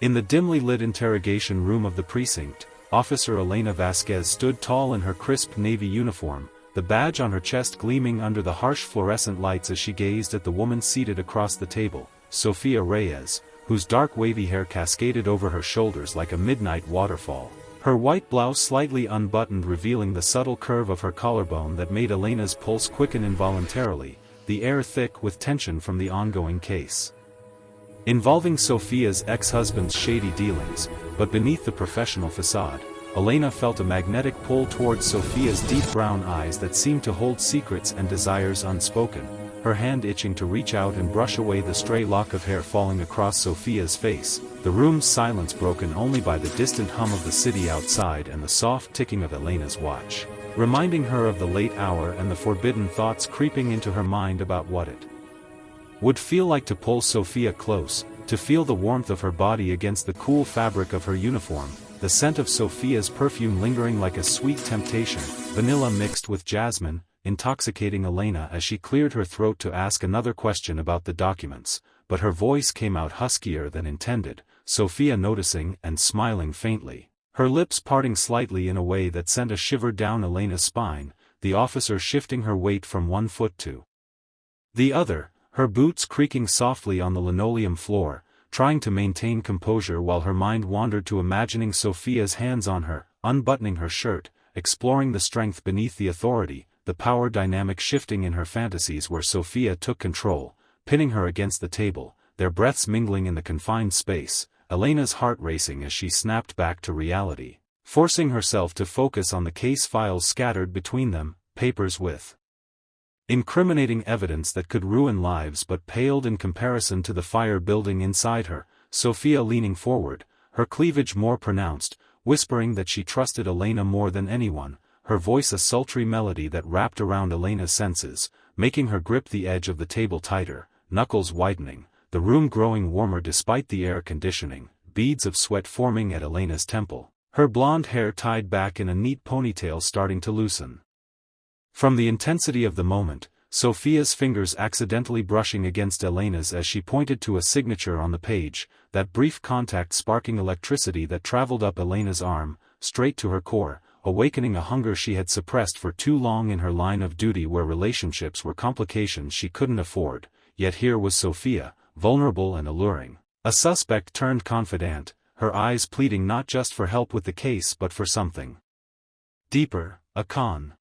In the dimly lit interrogation room of the precinct, Officer Elena Vasquez stood tall in her crisp navy uniform, the badge on her chest gleaming under the harsh fluorescent lights as she gazed at the woman seated across the table, Sofia Reyes, whose dark wavy hair cascaded over her shoulders like a midnight waterfall. Her white blouse slightly unbuttoned, revealing the subtle curve of her collarbone that made Elena's pulse quicken involuntarily, the air thick with tension from the ongoing case involving Sofia's ex-husband's shady dealings. But beneath the professional facade, Elena felt a magnetic pull towards Sofia's deep brown eyes that seemed to hold secrets and desires unspoken, her hand itching to reach out and brush away the stray lock of hair falling across Sofia's face, the room's silence broken only by the distant hum of the city outside and the soft ticking of Elena's watch, reminding her of the late hour and the forbidden thoughts creeping into her mind about what it would feel like to pull Sofia close, to feel the warmth of her body against the cool fabric of her uniform, the scent of Sofia's perfume lingering like a sweet temptation, vanilla mixed with jasmine, intoxicating Elena as she cleared her throat to ask another question about the documents, but her voice came out huskier than intended, Sofia noticing and smiling faintly, her lips parting slightly in a way that sent a shiver down Elena's spine, the officer shifting her weight from one foot to the other, her boots creaking softly on the linoleum floor, trying to maintain composure while her mind wandered to imagining Sofia's hands on her, unbuttoning her shirt, exploring the strength beneath the authority, the power dynamic shifting in her fantasies where Sofia took control, pinning her against the table, their breaths mingling in the confined space, Elena's heart racing as she snapped back to reality, forcing herself to focus on the case files scattered between them, papers with incriminating evidence that could ruin lives but paled in comparison to the fire building inside her, Sofia leaning forward, her cleavage more pronounced, whispering that she trusted Elena more than anyone, her voice a sultry melody that wrapped around Elena's senses, making her grip the edge of the table tighter, knuckles widening, the room growing warmer despite the air conditioning, beads of sweat forming at Elena's temple, her blonde hair tied back in a neat ponytail starting to loosen. From the intensity of the moment, Sofia's fingers accidentally brushing against Elena's as she pointed to a signature on the page, that brief contact sparking electricity that traveled up Elena's arm, straight to her core, awakening a hunger she had suppressed for too long in her line of duty where relationships were complications she couldn't afford, yet here was Sofia, vulnerable and alluring, a suspect turned confidant, her eyes pleading not just for help with the case but for something deeper, a con.